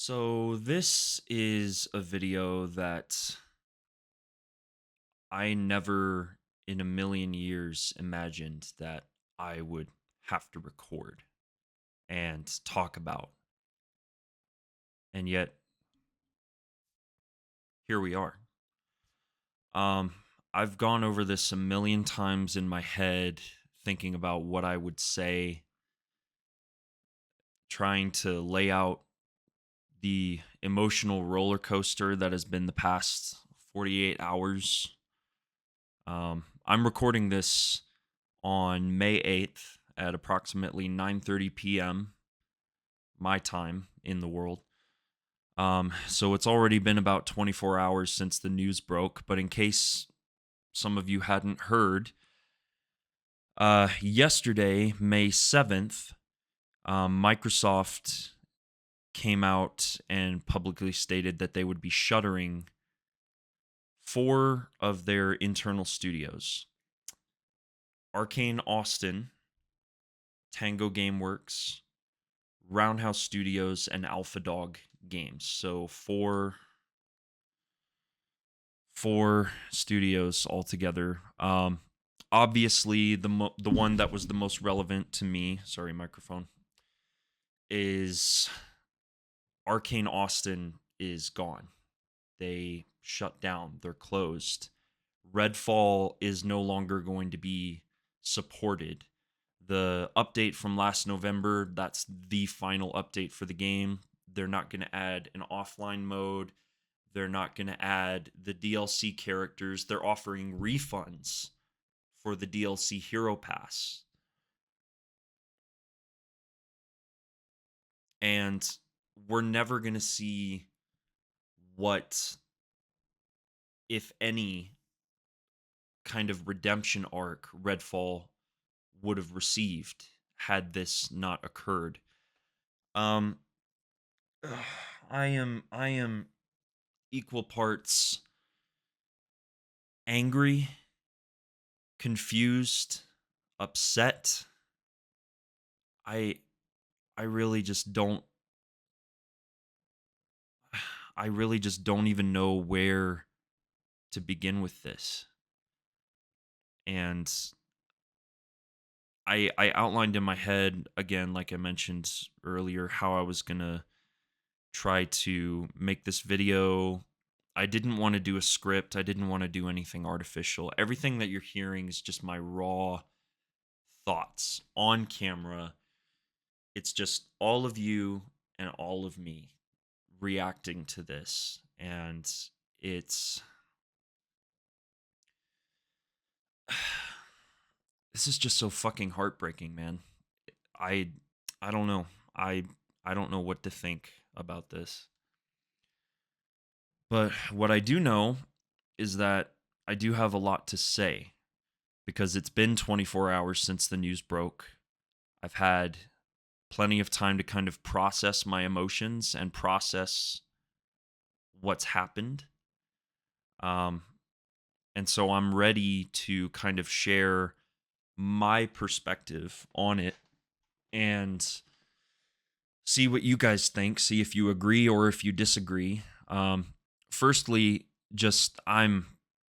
So this is a video that I never in a million years imagined that I would have to record and talk about. And yet here we are. Um I've gone over this a million times in my head thinking about what I would say, trying to lay out the emotional roller coaster that has been the past 48 hours. I'm recording this on May 8th at approximately 9:30 p.m. my time in the world. So it's already been about 24 hours since the news broke, but in case some of you hadn't heard, yesterday, May 7th, Microsoft came out and publicly stated that they would be shuttering four of their internal studios: Arkane Austin, Tango Gameworks, Roundhouse Studios, and Alpha Dog Games. So four studios altogether. Obviously, the one that was the most relevant to me, sorry, microphone, is Arkane Austin is gone. They shut down. They're closed. Redfall is no longer going to be supported. The update from last November, that's the final update for the game. They're not going to add an offline mode. They're not going to add the DLC characters. They're offering refunds for the DLC Hero Pass. And we're never going to see what, if any, kind of redemption arc Redfall would have received had this not occurred. Um I am equal parts angry, confused, upset. I I really just don't I really just don't even know where to begin with this. And I outlined in my head again, like I mentioned earlier, how I was going to try to make this video. I didn't want to do a script. I didn't want to do anything artificial. Everything that you're hearing is just my raw thoughts on camera. It's just all of you and all of me reacting to this. And it's this is just so fucking heartbreaking, man. I I don't know. I don't know what to think about this. But what I do know is that I do have a lot to say because it's been 24 hours since the news broke. I've had plenty of time to kind of process my emotions and process what's happened. Um, and so I'm ready to kind of share my perspective on it and see what you guys think, see if you agree or if you disagree. Firstly, just I'm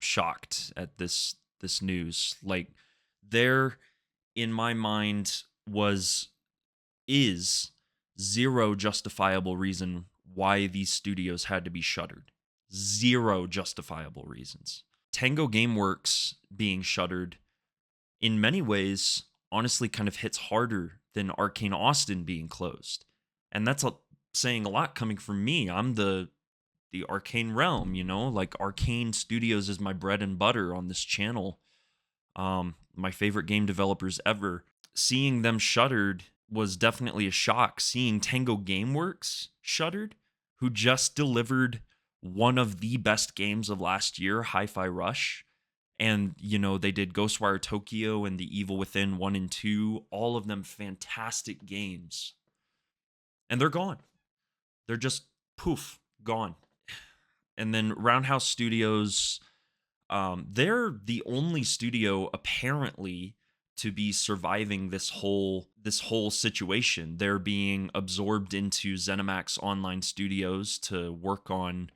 shocked at this news. Like, there in my mind is zero justifiable reason why these studios had to be shuttered. Zero justifiable reasons. Tango Gameworks being shuttered in many ways honestly kind of hits harder than Arkane Austin being closed. And that's saying a lot coming from me. I'm the Arcane realm, like Arcane Studios is my bread and butter on this channel. My favorite game developers ever. Seeing them shuttered was definitely a shock. Seeing Tango Gameworks shuttered, who just delivered one of the best games of last year, Hi-Fi Rush, and they did Ghostwire Tokyo and The Evil Within 1 and 2, all of them fantastic games. And they're gone. They're just poof, gone. And then Roundhouse Studios, they're the only studio apparently to be surviving this whole situation. They're being absorbed into ZeniMax Online Studios to work on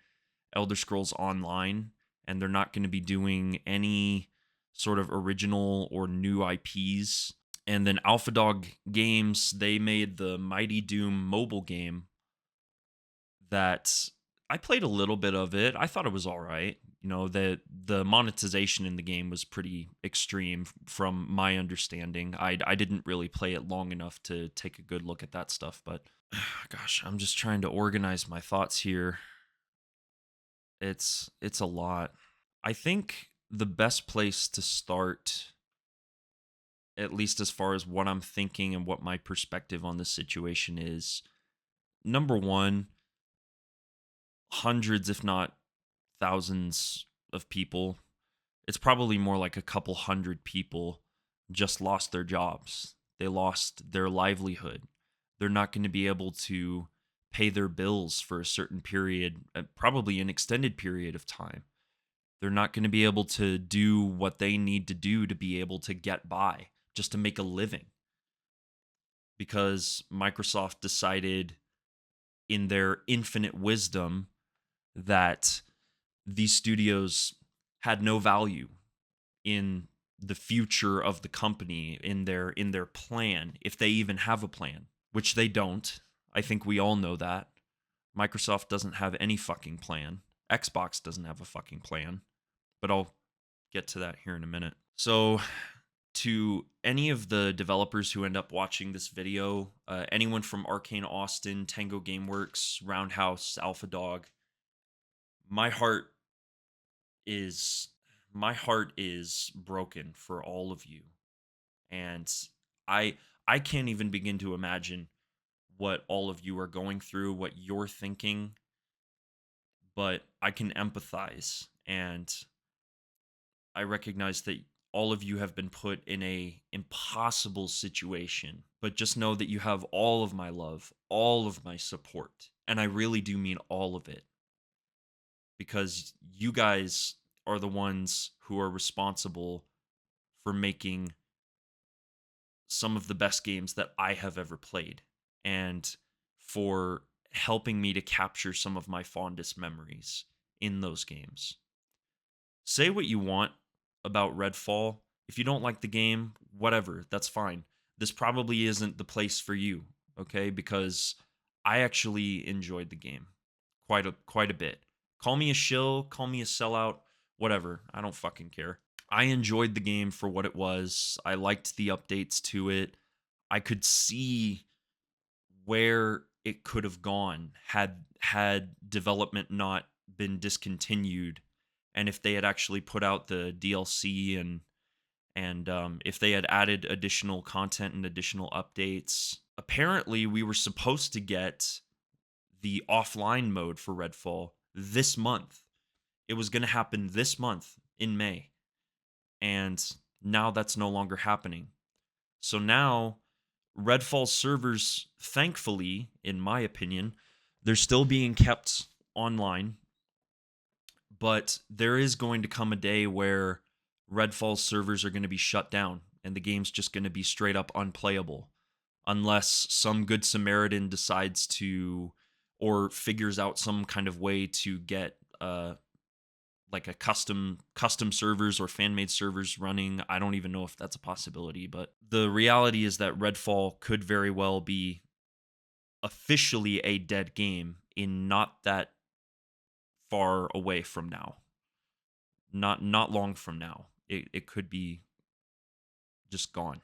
Elder Scrolls Online, and they're not going to be doing any sort of original or new IPs. And then Alpha Dog Games, they made the Mighty Doom mobile game that I played a little bit of it. I thought it was all right. You know, the monetization in the game was pretty extreme from my understanding. I didn't really play it long enough to take a good look at that stuff, but gosh, I'm just trying to organize my thoughts here. It's a lot. I think the best place to start, at least as far as what I'm thinking and what my perspective on the situation is, number one, hundreds, if not thousands of people, it's probably more like a couple hundred people just lost their jobs. They lost their livelihood. They're not going to be able to pay their bills for a certain period, probably an extended period of time. They're not going to be able to do what they need to do to be able to get by, just to make a living. Because Microsoft decided in their infinite wisdom that these studios had no value in the future of the company, in their plan, if they even have a plan, which they don't. I think we all know that. Microsoft doesn't have any fucking plan. Xbox doesn't have a fucking plan. But I'll get to that here in a minute. So, to any of the developers who end up watching this video, anyone from Arkane Austin, Tango Gameworks, Roundhouse, Alpha Dog, my heart is broken for all of you. And I can't even begin to imagine what all of you are going through, what you're thinking, but I can empathize, and I recognize that all of you have been put in a impossible situation, but just know that you have all of my love, all of my support, and I really do mean all of it, because you guys are the ones who are responsible for making some of the best games that I have ever played, and for helping me to capture some of my fondest memories in those games. Say what you want about Redfall. If you don't like the game, whatever, that's fine. This probably isn't the place for you, okay? Because I actually enjoyed the game quite a bit. Call me a shill, call me a sellout, whatever. I don't fucking care. I enjoyed the game for what it was. I liked the updates to it. I could see where it could have gone had development not been discontinued, and if they had actually put out the DLC and if they had added additional content and additional updates. Apparently, we were supposed to get the offline mode for Redfall this month. It was going to happen this month in May. And now that's no longer happening. So now Redfall servers, thankfully, in my opinion, they're still being kept online. But there is going to come a day where Redfall servers are going to be shut down and the game's just going to be straight up unplayable unless some good Samaritan decides to, or figures out some kind of way to get like a custom servers or fan-made servers running. I don't even know if that's a possibility, but the reality is that Redfall could very well be officially a dead game in not that far away from now. Not long from now. It could be just gone.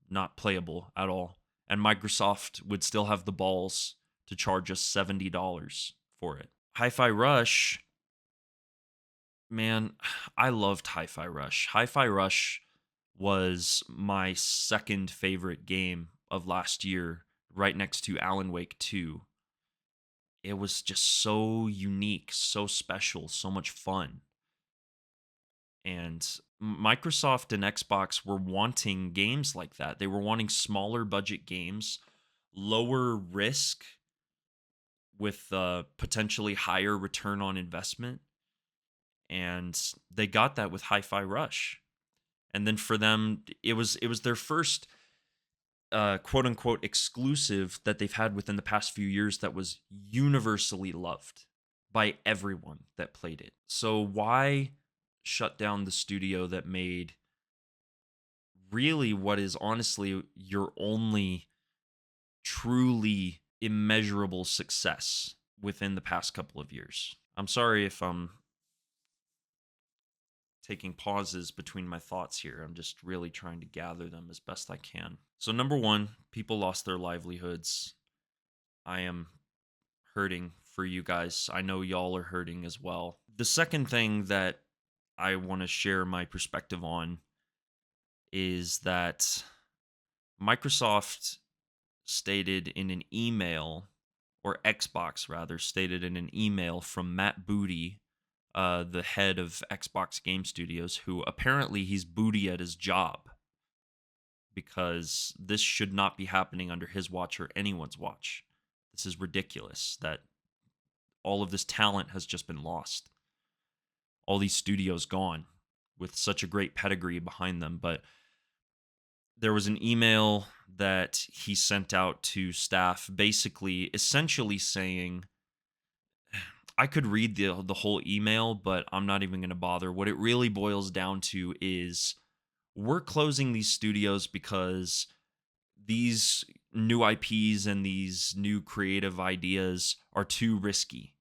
Not playable at all. And Microsoft would still have the balls to charge us $70 for it. Hi-Fi Rush, man, I loved Hi-Fi Rush. Hi-Fi Rush was my second favorite game of last year, right next to Alan Wake 2. It was just so unique, so special, so much fun. And Microsoft and Xbox were wanting games like that. They were wanting smaller budget games, lower risk with potentially higher return on investment. And they got that with Hi-Fi Rush. And then for them, it was their first quote unquote exclusive that they've had within the past few years that was universally loved by everyone that played it. So why shut down the studio that made really what is honestly your only truly immeasurable success within the past couple of years? I'm sorry if I'm taking pauses between my thoughts here. I'm just really trying to gather them as best I can. So, number one, people lost their livelihoods. I am hurting for you guys. I know y'all are hurting as well. The second thing that I want to share my perspective on is that Microsoft stated in an email, or Xbox rather, stated in an email from Matt Booty, the head of Xbox Game Studios, who apparently he's booty at his job because this should not be happening under his watch or anyone's watch. This is ridiculous that all of this talent has just been lost. All these studios gone with such a great pedigree behind them. But there was an email that he sent out to staff, basically, essentially saying, I could read the whole email, but I'm not even going to bother. What it really boils down to is we're closing these studios because these new IPs and these new creative ideas are too risky.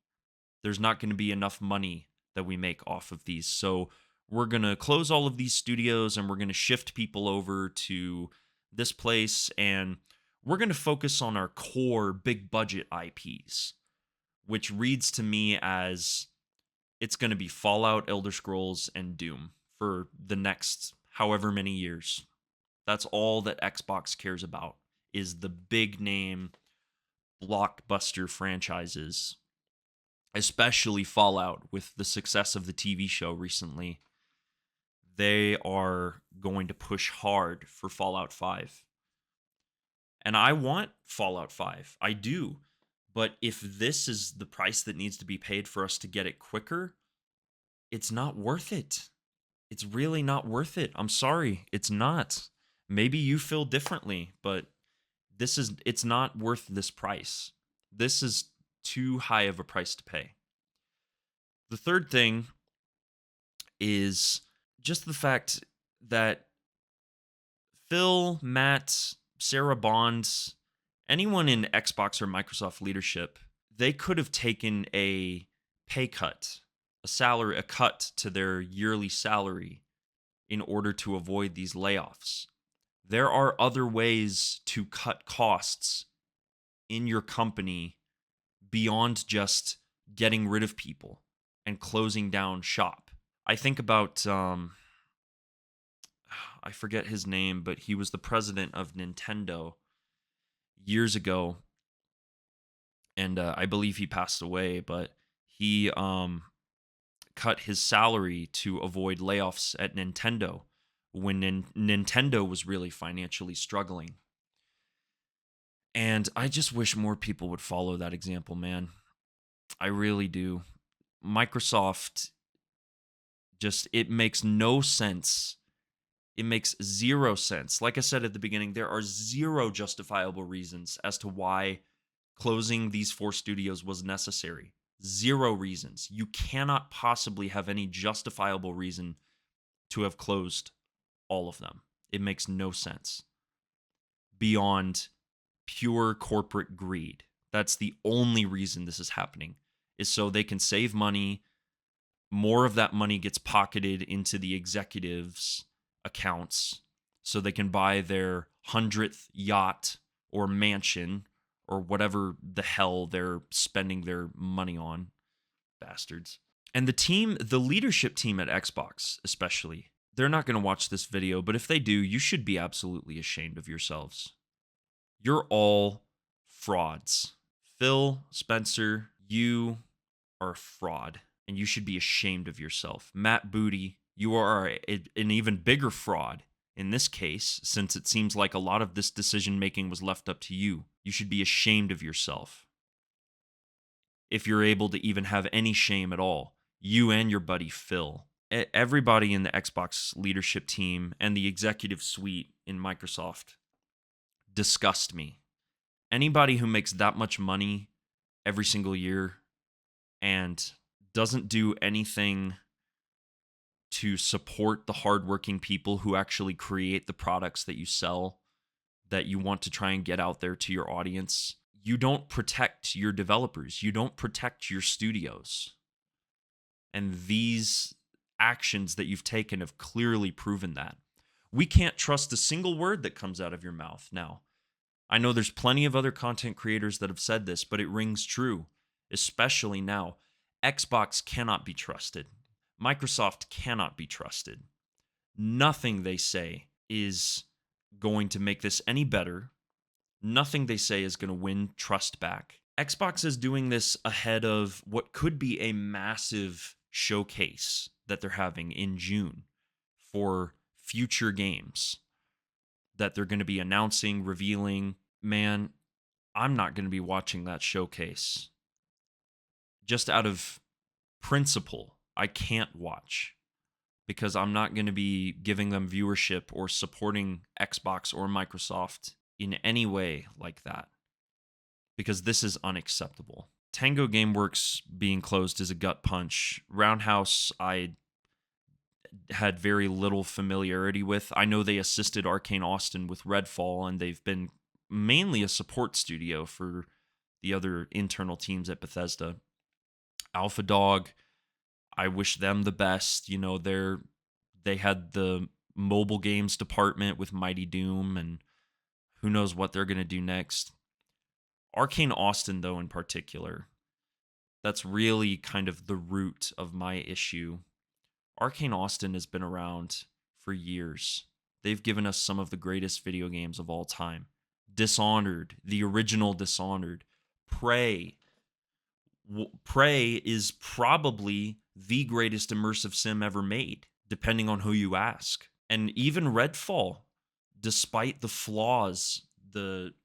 There's not going to be enough money that we make off of these. So we're going to close all of these studios and we're going to shift people over to this place, and we're going to focus on our core big budget IPs, which reads to me as it's going to be Fallout, Elder Scrolls, and Doom for the next however many years. That's all that Xbox cares about, is the big name blockbuster franchises, especially Fallout with the success of the TV show recently. They are going to push hard for Fallout 5. And I want Fallout 5. I do. But if this is the price that needs to be paid for us to get it quicker, it's not worth it. It's really not worth it. I'm sorry. It's not. Maybe you feel differently, but it's not worth this price. This is too high of a price to pay. The third thing is just the fact that Phil, Matt, Sarah Bonds, anyone in Xbox or Microsoft leadership, they could have taken a pay cut, a cut to their yearly salary in order to avoid these layoffs. There are other ways to cut costs in your company beyond just getting rid of people and closing down shop. I think about, I forget his name, but he was the president of Nintendo years ago, and I believe he passed away, but he cut his salary to avoid layoffs at Nintendo when Nintendo was really financially struggling. And I just wish more people would follow that example, man. I really do. Microsoft, it makes no sense. It makes zero sense. Like I said at the beginning, there are zero justifiable reasons as to why closing these 4 studios was necessary. Zero reasons. You cannot possibly have any justifiable reason to have closed all of them. It makes no sense. Beyond pure corporate greed. That's the only reason this is happening, is so they can save money. More of that money gets pocketed into the executives' accounts so they can buy their 100th yacht or mansion or whatever the hell they're spending their money on. Bastards. And the leadership team at Xbox especially, they're not going to watch this video, but if they do, you should be absolutely ashamed of yourselves. You're all frauds. Phil Spencer, you are a fraud, and you should be ashamed of yourself. Matt Booty, you are an even bigger fraud in this case, since it seems like a lot of this decision-making was left up to you. You should be ashamed of yourself. If you're able to even have any shame at all, you and your buddy Phil. everybody in the Xbox leadership team and the executive suite in Microsoft disgust me. Anybody who makes that much money every single year and doesn't do anything to support the hardworking people who actually create the products that you sell, that you want to try and get out there to your audience, you don't protect your developers. You don't protect your studios. And these actions that you've taken have clearly proven that. We can't trust a single word that comes out of your mouth now. I know there's plenty of other content creators that have said this, but it rings true, especially now. Xbox cannot be trusted. Microsoft cannot be trusted. Nothing they say is going to make this any better. Nothing they say is going to win trust back. Xbox is doing this ahead of what could be a massive showcase that they're having in June for future games that they're going to be announcing, revealing. Man, I'm not going to be watching that showcase. Just out of principle, I can't watch because I'm not going to be giving them viewership or supporting Xbox or Microsoft in any way like that, because this is unacceptable. Tango Gameworks being closed is a gut punch. Roundhouse, I had very little familiarity with. I know they assisted Arkane Austin with Redfall, and they've been mainly a support studio for the other internal teams at Bethesda. Alpha Dog, I wish them the best. You know, they had the mobile games department with Mighty Doom, and who knows what they're going to do next. Arkane Austin, though, in particular, that's really kind of the root of my issue. Arkane Austin has been around for years. They've given us some of the greatest video games of all time. Dishonored, the original Dishonored. Prey. Prey is probably the greatest immersive sim ever made, depending on who you ask. And even Redfall, despite the flaws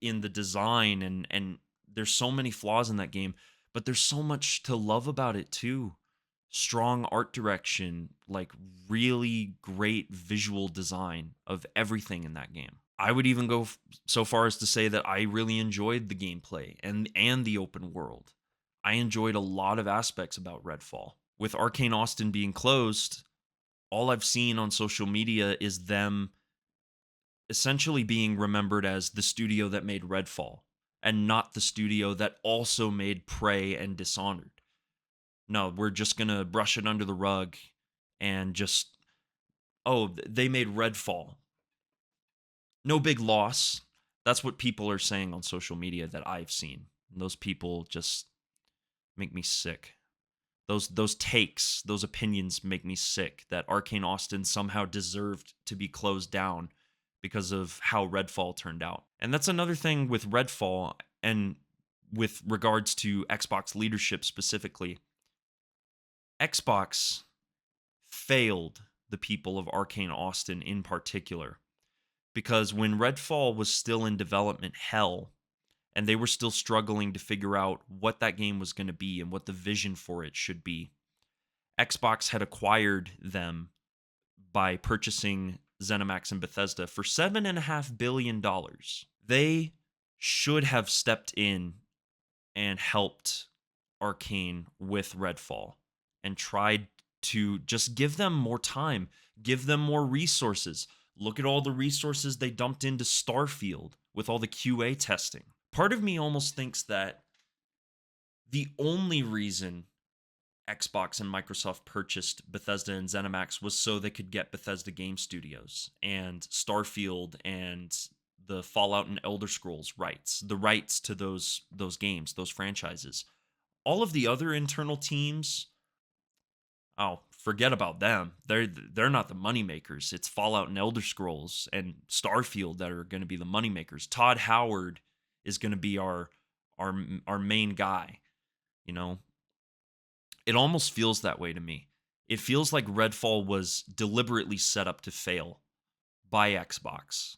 in the design, and there's so many flaws in that game, but there's so much to love about it too. Strong art direction, like really great visual design of everything in that game. I would even go so far as to say that I really enjoyed the gameplay and the open world. I enjoyed a lot of aspects about Redfall. With Arkane Austin being closed, all I've seen on social media is them essentially being remembered as the studio that made Redfall and not the studio that also made Prey and Dishonored. No, we're just going to brush it under the rug and just, oh, they made Redfall. No big loss. That's what people are saying on social media that I've seen. And those people just make me sick. Those takes, those opinions make me sick that Arkane Austin somehow deserved to be closed down because of how Redfall turned out. And that's another thing with Redfall and with regards to Xbox leadership specifically. Xbox failed the people of Arkane Austin in particular, because when Redfall was still in development hell and they were still struggling to figure out what that game was going to be and what the vision for it should be, Xbox had acquired them by purchasing ZeniMax and Bethesda for $7.5 billion. They should have stepped in and helped Arkane with Redfall and tried to just give them more time, give them more resources. Look at all the resources they dumped into Starfield with all the QA testing. Part of me almost thinks that the only reason Xbox and Microsoft purchased Bethesda and ZeniMax was so they could get Bethesda Game Studios and Starfield and the Fallout and Elder Scrolls rights, the rights to those games, those franchises. All of the other internal teams, oh, forget about them. They're not the moneymakers. It's Fallout and Elder Scrolls and Starfield that are going to be the moneymakers. Todd Howard is going to be our main guy, you know? It almost feels that way to me. It feels like Redfall was deliberately set up to fail by Xbox.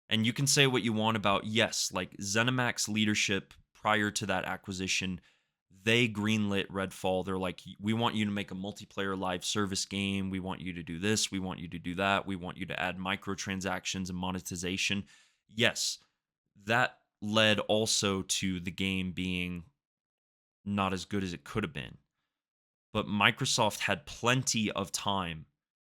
And you can say what you want about, yes, like ZeniMax leadership prior to that acquisition, They greenlit Redfall. They're like, we want you to make a multiplayer live service game. We want you to do this. We want you to do that. We want you to add microtransactions and monetization. Yes, that led also to the game being not as good as it could have been. But Microsoft had plenty of time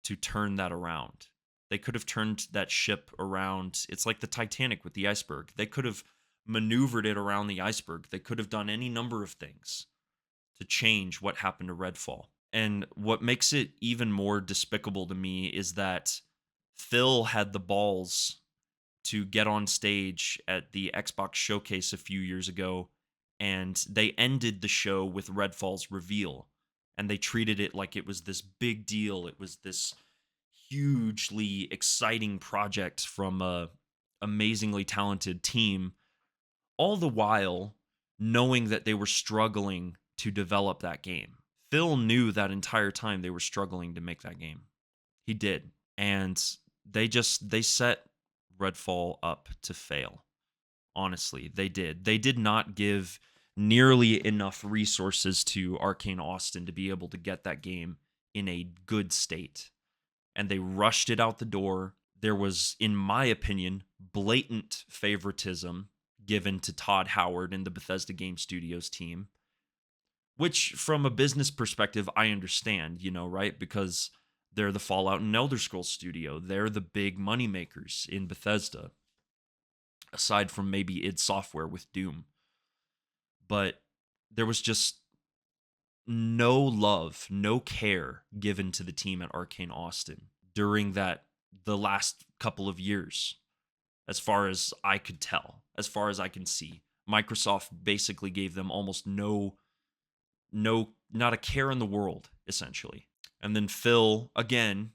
to turn that around. They could have turned that ship around. It's like the Titanic with the iceberg. They could have maneuvered it around the iceberg. They could have done any number of things to change what happened to Redfall. And what makes it even more despicable to me is that Phil had the balls to get on stage at the Xbox showcase a few years ago, and they ended the show with Redfall's reveal. And they treated it like it was this big deal. It was this hugely exciting project from a amazingly talented team, all the while knowing that they were struggling to develop that game. Phil knew that entire time they were struggling to make that game. He did. And they set Redfall up to fail. Honestly, they did. They did not give nearly enough resources to Arkane Austin to be able to get that game in a good state. And they rushed it out the door. There was, in my opinion, blatant favoritism given to Todd Howard and the Bethesda Game Studios team, which from a business perspective, I understand, right? Because they're the Fallout and Elder Scrolls studio. They're the big moneymakers in Bethesda, aside from maybe id Software with Doom. But there was just no love, no care given to the team at Arkane Austin during the last couple of years, as far as I could tell, as far as I can see. Microsoft basically gave them almost not a care in the world, essentially. And then Phil, again,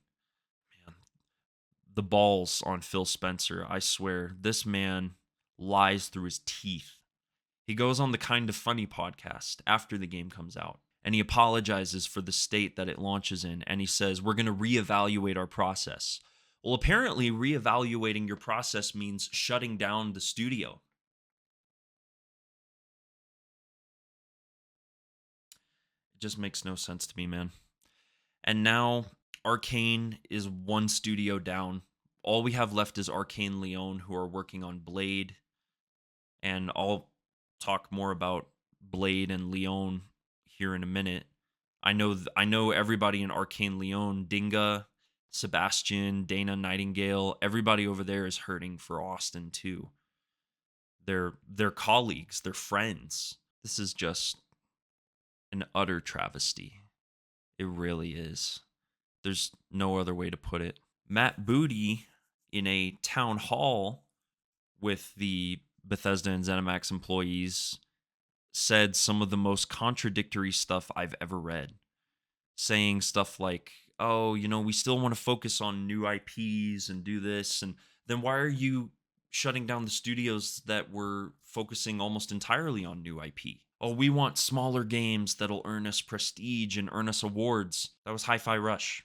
man, the balls on Phil Spencer. I swear, this man lies through his teeth. He goes on the Kind of Funny podcast after the game comes out, and he apologizes for the state that it launches in, and he says, we're going to reevaluate our process. Well, apparently, reevaluating your process means shutting down the studio. It just makes no sense to me, man. And now Arkane is one studio down. All we have left is Arkane Lyon, who are working on Blade. And I'll talk more about Blade and Lyon here in a minute. I know everybody in Arkane Lyon, Dinga, Sebastian, Dana Nightingale, everybody over there is hurting for Austin too. They're colleagues, they're friends. This is just an utter travesty. It really is. There's no other way to put it. Matt Booty, in a town hall with the Bethesda and ZeniMax employees, said some of the most contradictory stuff I've ever read. Saying stuff like, oh, we still want to focus on new IPs and do this. And then why are you shutting down the studios that were focusing almost entirely on new IP? Oh, we want smaller games that'll earn us prestige and earn us awards. That was Hi-Fi Rush.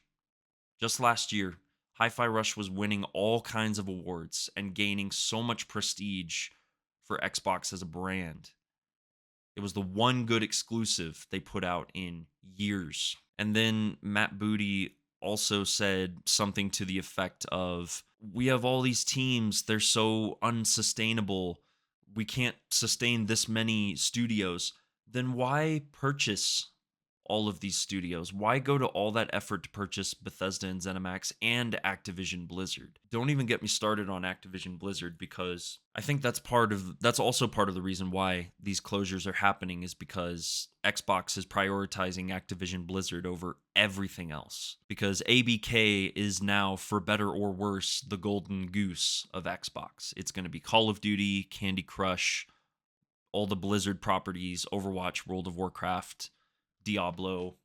Just last year, Hi-Fi Rush was winning all kinds of awards and gaining so much prestige for Xbox as a brand. It was the one good exclusive they put out in years. And then Matt Booty also said something to the effect of, we have all these teams, they're so unsustainable, we can't sustain this many studios. Then why purchase all of these studios? Why go to all that effort to purchase Bethesda and ZeniMax and Activision Blizzard? Don't even get me started on Activision Blizzard, because I think that's also part of the reason why these closures are happening, is because Xbox is prioritizing Activision Blizzard over everything else. Because ABK is now, for better or worse, the golden goose of Xbox. It's going to be Call of Duty, Candy Crush, all the Blizzard properties, Overwatch, World of Warcraft, Diablo,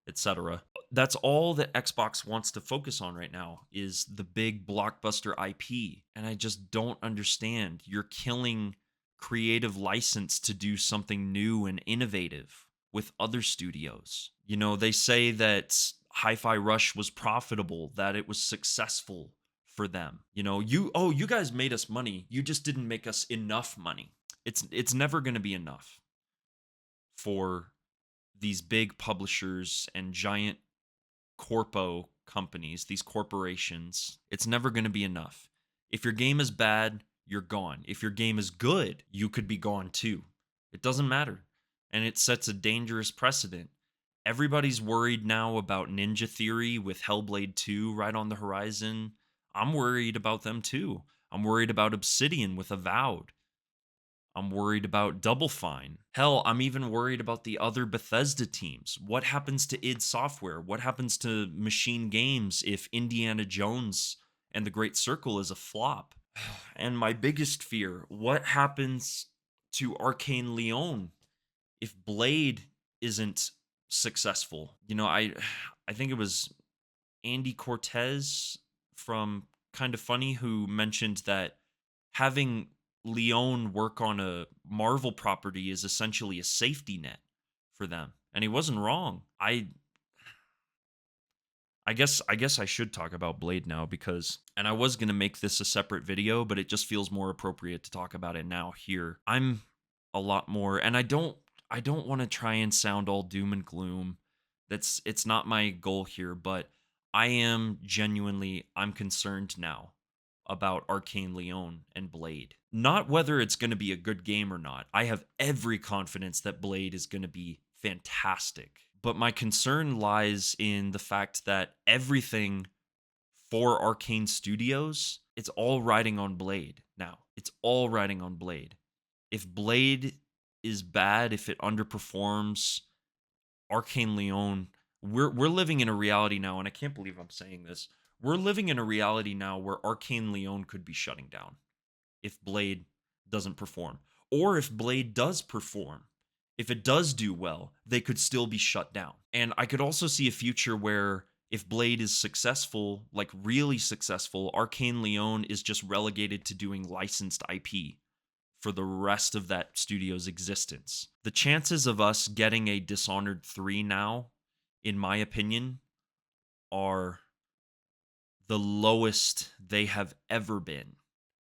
etc. That's all that Xbox wants to focus on right now, is the big blockbuster IP. And I just don't understand. You're killing creative license to do something new and innovative with other studios. They say that Hi-Fi Rush was profitable, that it was successful for them. You guys made us money. You just didn't make us enough money. It's never going to be enough. for these big publishers and giant corpo companies, these corporations. It's never going to be enough. If your game is bad, you're gone. If your game is good, you could be gone too. It doesn't matter. And it sets a dangerous precedent. Everybody's worried now about Ninja Theory with Hellblade 2 right on the horizon. I'm worried about them too. I'm worried about Obsidian with Avowed. I'm worried about Double Fine. Hell, I'm even worried about the other Bethesda teams. What happens to id Software? What happens to Machine Games if Indiana Jones and the Great Circle is a flop? And my biggest fear, what happens to Arkane Lyon if Blade isn't successful? I think it was Andy Cortez from Kind of Funny who mentioned that having Leon work on a Marvel property is essentially a safety net for them. And he wasn't wrong. I guess I should talk about Blade now because I was going to make this a separate video, but it just feels more appropriate to talk about it now here. I'm a lot more, and I don't want to try and sound all doom and gloom. It's not my goal here, but I'm concerned now about Arkane Lyon and Blade. Not whether it's going to be a good game or not. I have every confidence that Blade is going to be fantastic. But my concern lies in the fact that everything for Arkane Studios, it's all riding on Blade now. It's all riding on Blade. If Blade is bad, if it underperforms, Arkane Lyon, we're living in a reality now, and I can't believe I'm saying this. We're living in a reality now where Arkane Lyon could be shutting down if Blade doesn't perform. Or if Blade does perform, if it does do well, they could still be shut down. And I could also see a future where if Blade is successful, like really successful, Arkane Lyon is just relegated to doing licensed IP for the rest of that studio's existence. The chances of us getting a Dishonored 3 now, in my opinion, are the lowest they have ever been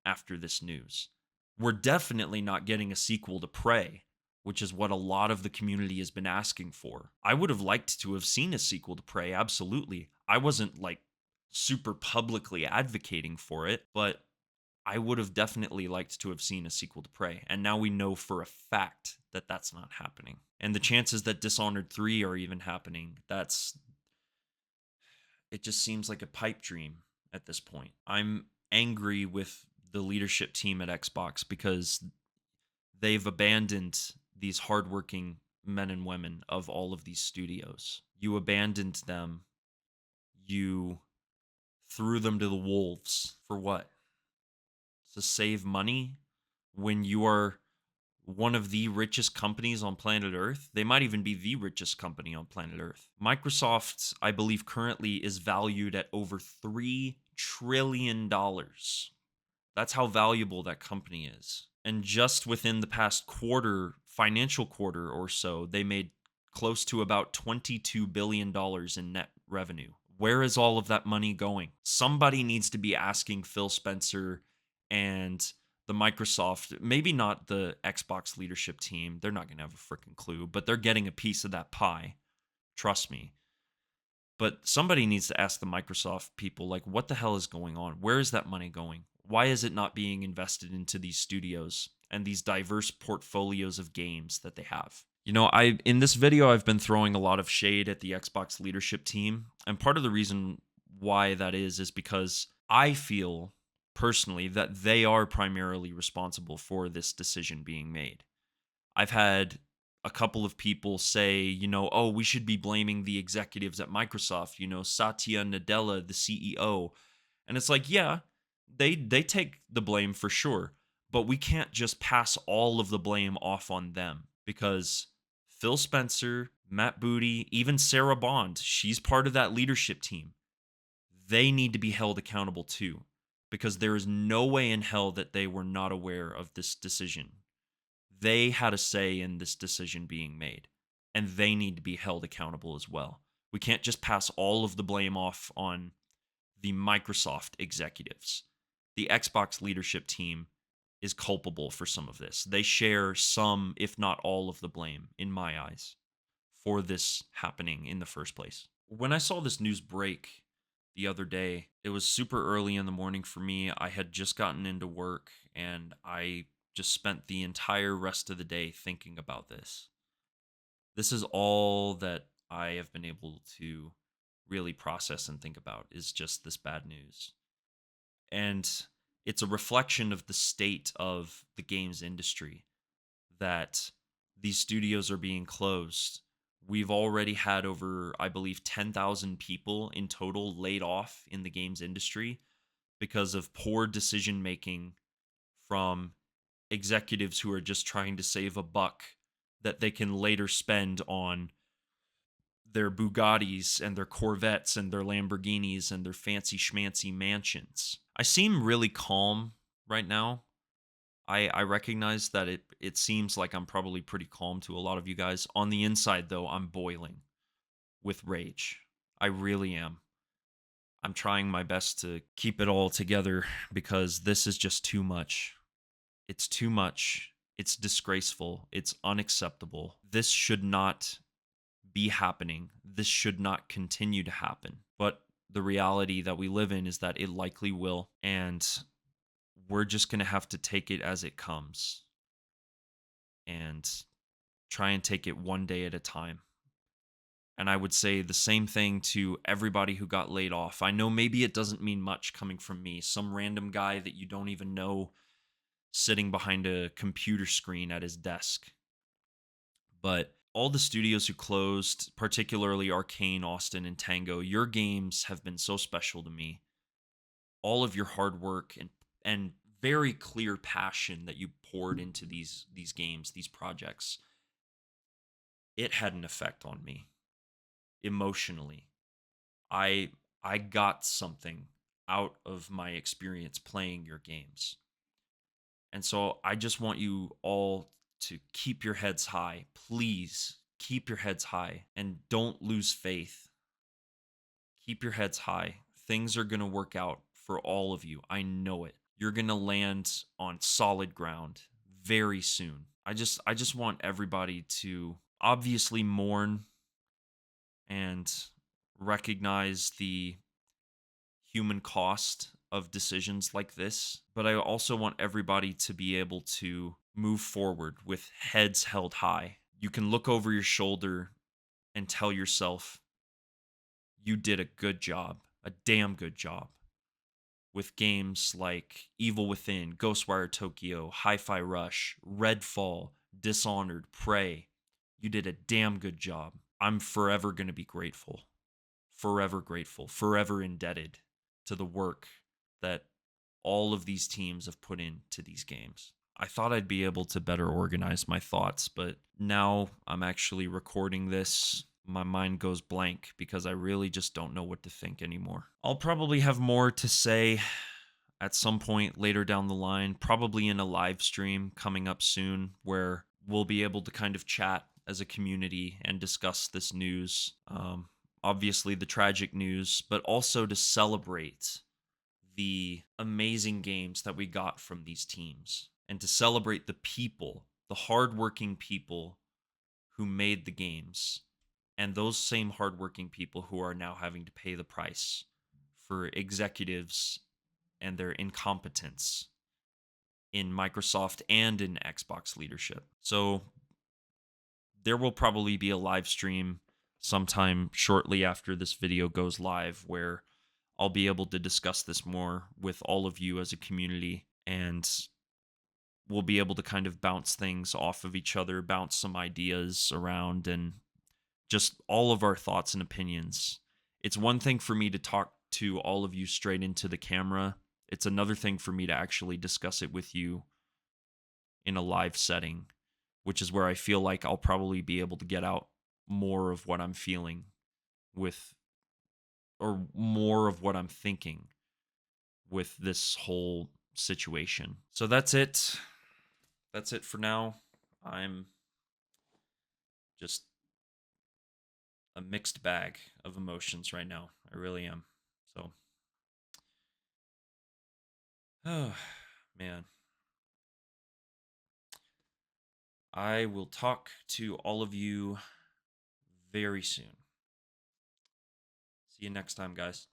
after this news. We're definitely not getting a sequel to Prey, which is what a lot of the community has been asking for. I would have liked to have seen a sequel to Prey, absolutely. I wasn't super publicly advocating for it, but I would have definitely liked to have seen a sequel to Prey. And now we know for a fact that that's not happening. And the chances that Dishonored 3 are even happening, it just seems like a pipe dream at this point. I'm angry with the leadership team at Xbox because they've abandoned these hardworking men and women of all of these studios. You abandoned them. You threw them to the wolves. For what? To save money when you are one of the richest companies on planet Earth? They might even be the richest company on planet Earth. Microsoft, I believe, currently is valued at over $3 trillion. That's how valuable that company is. And just within the past financial quarter or so, they made close to about $22 billion in net revenue. Where is all of that money going? Somebody needs to be asking Phil Spencer and the Microsoft, maybe not the Xbox leadership team. They're not going to have a freaking clue, but they're getting a piece of that pie. Trust me. But somebody needs to ask the Microsoft people, what the hell is going on? Where is that money going? Why is it not being invested into these studios and these diverse portfolios of games that they have? In this video, I've been throwing a lot of shade at the Xbox leadership team. And part of the reason why that is because I feel personally that they are primarily responsible for this decision being made. I've had a couple of people say, oh, we should be blaming the executives at Microsoft, Satya Nadella, the CEO. And it's yeah, they take the blame for sure, but we can't just pass all of the blame off on them because Phil Spencer, Matt Booty, even Sarah Bond, she's part of that leadership team. They need to be held accountable too, because there is no way in hell that they were not aware of this decision. They had a say in this decision being made, and they need to be held accountable as well. We can't just pass all of the blame off on the Microsoft executives. The Xbox leadership team is culpable for some of this. They share some, if not all, of the blame, in my eyes, for this happening in the first place. When I saw this news break the other day, it was super early in the morning for me. I had just gotten into work and I just spent the entire rest of the day thinking about this. This is all that I have been able to really process and think about is just this bad news. And it's a reflection of the state of the games industry that these studios are being closed. We've already had over, I believe, 10,000 people in total laid off in the games industry because of poor decision making from executives who are just trying to save a buck that they can later spend on their Bugattis and their Corvettes and their Lamborghinis and their fancy schmancy mansions. I seem really calm right now. I recognize that it seems like I'm probably pretty calm to a lot of you guys. On the inside, though, I'm boiling with rage. I really am. I'm trying my best to keep it all together because this is just too much. It's too much. It's disgraceful. It's unacceptable. This should not be happening. This should not continue to happen. But the reality that we live in is that it likely will. And we're just going to have to take it as it comes and try and take it one day at a time. And I would say the same thing to everybody who got laid off. I know maybe it doesn't mean much coming from me, some random guy that you don't even know sitting behind a computer screen at his desk. But all the studios who closed, particularly Arkane, Austin, and Tango, your games have been so special to me. All of your hard work and very clear passion that you poured into these games, these projects, it had an effect on me emotionally. I got something out of my experience playing your games. And so I just want you all to keep your heads high. Please keep your heads high and don't lose faith. Keep your heads high. Things are going to work out for all of you. I know it. You're going to land on solid ground very soon. I just want everybody to obviously mourn and recognize the human cost of decisions like this, but I also want everybody to be able to move forward with heads held high. You can look over your shoulder and tell yourself you did a good job, a damn good job, with games like Evil Within, Ghostwire Tokyo, Hi-Fi Rush, Redfall, Dishonored, Prey. You did a damn good job. I'm forever going to be grateful, forever indebted to the work that all of these teams have put into these games. I thought I'd be able to better organize my thoughts, but now I'm actually recording this. My mind goes blank because I really just don't know what to think anymore. I'll probably have more to say at some point later down the line, probably in a live stream coming up soon where we'll be able to kind of chat as a community and discuss this news. Obviously, the tragic news, but also to celebrate the amazing games that we got from these teams and to celebrate the people, the hardworking people who made the games, and those same hardworking people who are now having to pay the price for executives and their incompetence in Microsoft and in Xbox leadership. So there will probably be a live stream sometime shortly after this video goes live where I'll be able to discuss this more with all of you as a community, and we'll be able to kind of bounce things off of each other, bounce some ideas around, and just all of our thoughts and opinions. It's one thing for me to talk to all of you straight into the camera. It's another thing for me to actually discuss it with you in a live setting, which is where I feel like I'll probably be able to get out more of what I'm feeling with, or more of what I'm thinking with this whole situation. So that's it. That's it for now. I'm just a mixed bag of emotions right now. I really am. So, oh, man. I will talk to all of you very soon. See you next time, guys.